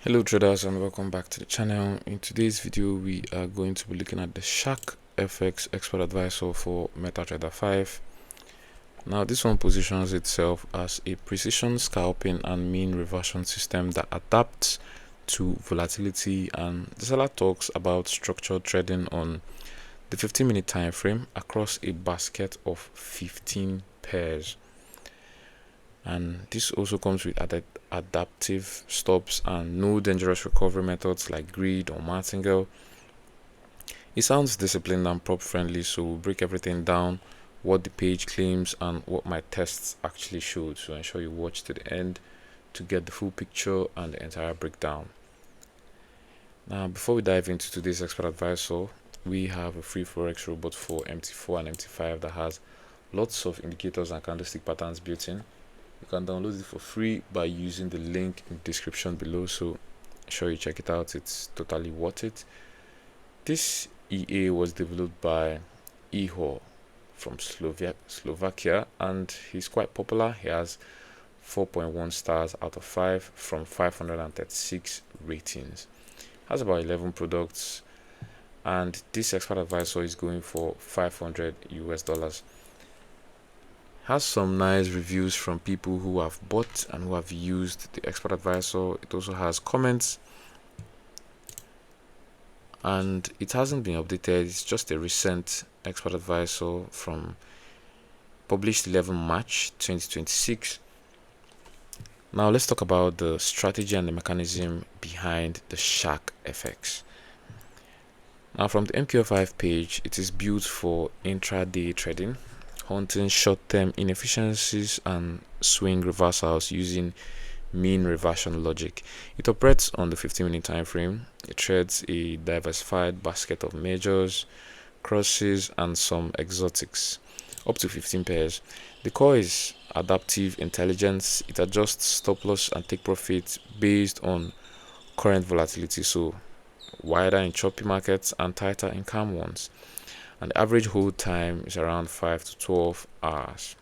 Hello traders, and welcome back to the channel. In today's video we are going to be looking at the Shark Fx expert advisor for MetaTrader 5. Now this one positions itself as a precision scalping and mean reversion system that adapts to volatility, and the seller talks about structured trading on the 15-minute time frame across a basket of 15 pairs. And this also comes with adaptive stops and no dangerous recovery methods like greed or martingale. It sounds disciplined and prop friendly, so we'll break everything down, what the page claims and what my tests actually showed. So ensure you watch to the end to get the full picture and the entire breakdown. Now before we dive into today's expert advisor, we have a free Forex robot for MT4 and MT5 that has lots of indicators and candlestick patterns built in. You can download it for free by using the link in the description below, so sure you check it out. It's totally worth it. This EA was developed by EURUSD from Slovakia, and he's quite popular. He has 4.1 stars out of 5 from 536 ratings. Has about 11 products, and this expert advisor is going for $500 US. Has some nice reviews from people who have bought and who have used the expert advisor. It also has comments, and it hasn't been updated. It's just a recent expert advisor from published 11 March 2026. Now let's talk about the strategy and the mechanism behind the Shark Fx. Now from the MQ5 page, it is built for intraday trading, hunting short-term inefficiencies and swing reversals using mean reversion logic. It operates on the 15-minute time frame. It trades a diversified basket of majors, crosses and some exotics, up to 15 pairs. The core is adaptive intelligence. It adjusts stop loss and take profit based on current volatility, so wider in choppy markets and tighter in calm ones. And the average hold time is around 5 to 12 hours.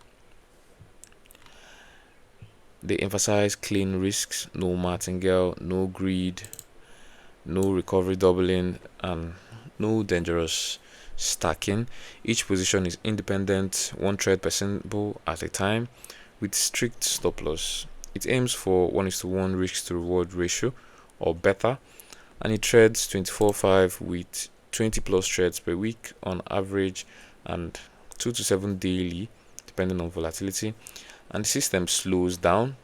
They emphasize clean risks, no martingale, no greed, no recovery doubling, and no dangerous stacking. Each position is independent, one trade per symbol at a time, with strict stop loss. It aims for 1:1 risk to reward ratio or better, and it trades 24/5 with 20 plus trades per week on average and 2 to 7 daily depending on volatility. And the system slows down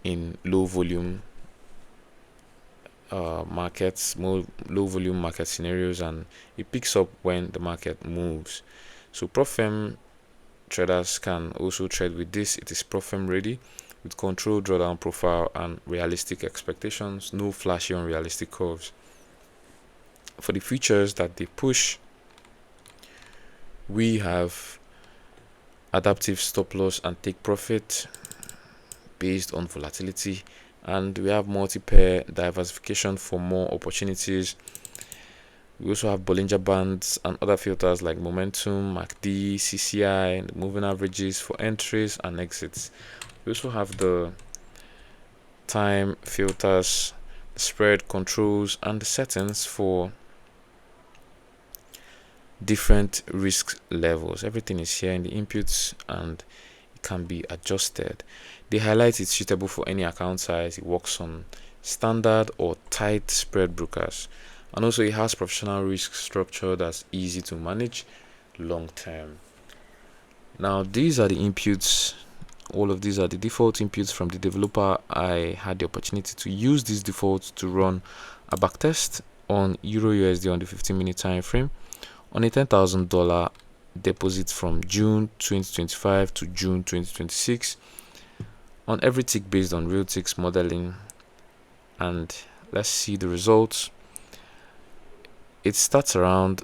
in low volume markets, more low volume market scenarios, and it picks up when the market moves. So prop firm traders can also trade with this. It is prop firm ready with controlled drawdown profile and realistic expectations, no flashy unrealistic curves. For the features that they push, we have adaptive stop loss and take profit based on volatility, and we have multi-pair diversification for more opportunities. We also have Bollinger Bands and other filters like momentum, MACD, CCI, and moving averages for entries and exits. We also have the time filters, the spread controls, and the settings for different risk levels. Everything is here in the inputs and it can be adjusted. They highlight it's suitable for any account size. It works on standard or tight spread brokers, and also it has professional risk structure that's easy to manage long term. Now these are the inputs. All of these are the default inputs from the developer. I had the opportunity to use these defaults to run a backtest on EURUSD on the 15-minute time frame on a $10,000 deposit from June 2025 to June 2026 on every tick based on real ticks modeling. And let's see the results. It starts around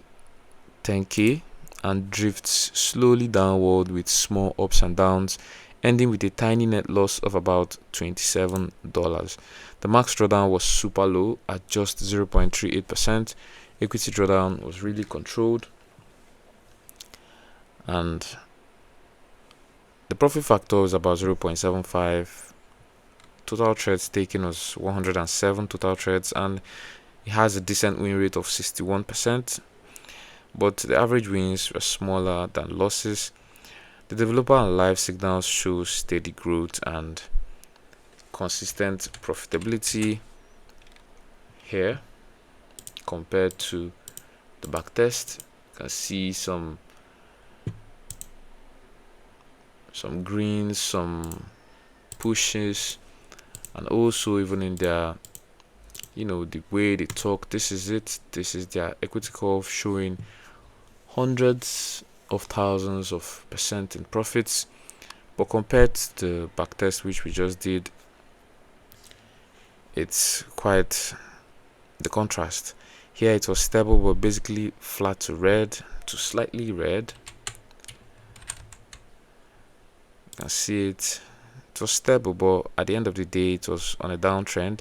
10k and drifts slowly downward with small ups and downs, ending with a tiny net loss of about $27. The max drawdown was super low at just 0.38%. Equity drawdown was really controlled, and the profit factor is about 0.75 total trades taken was 107 total trades, and it has a decent win rate of 61%, but the average wins were smaller than losses. The developer and live signals show steady growth and consistent profitability here compared to the backtest. You can see some greens, some pushes, and also even in their, the way they talk, this is their equity curve showing hundreds of thousands of percent in profits. But compared to the backtest which we just did, it's quite the contrast. Here it was stable, but basically flat to red to slightly red. You can see it was stable, but at the end of the day it was on a downtrend,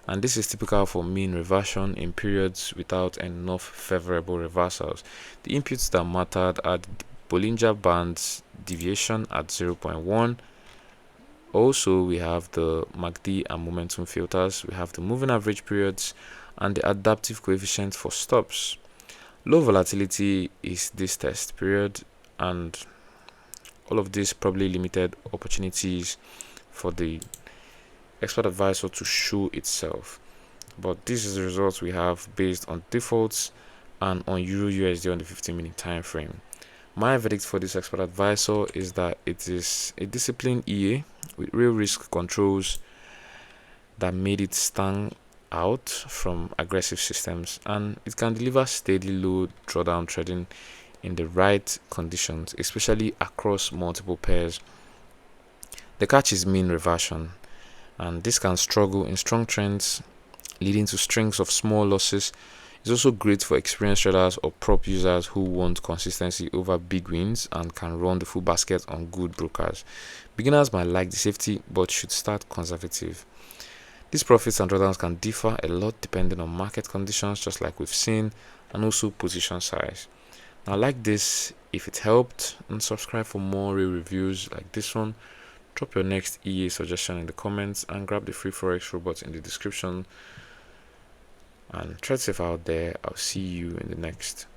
and this is typical for mean reversion in periods without enough favorable reversals. The inputs that mattered are the Bollinger Bands deviation at 0.1. Also, we have the MACD and momentum filters, we have the moving average periods, and the adaptive coefficient for stops. Low volatility is this test period, and all of this probably limited opportunities for the expert advisor to show itself. But this is the results we have based on defaults and on EURUSD on the 15-minute time frame. My verdict for this expert advisor is that it is a disciplined EA with real risk controls that made it stand out from aggressive systems, and it can deliver steady low drawdown trading in the right conditions, especially across multiple pairs. The catch is mean reversion, and this can struggle in strong trends, leading to strings of small losses. It's also great for experienced traders or prop users who want consistency over big wins and can run the full basket on good brokers. Beginners might like the safety but should start conservative. These profits and drawdowns can differ a lot depending on market conditions, just like we've seen, and also position size. Now, like this if it helped, and subscribe for more real reviews like this one. Drop your next EA suggestion in the comments and grab the free Forex robot in the description. And trade safe out there. I'll see you in the next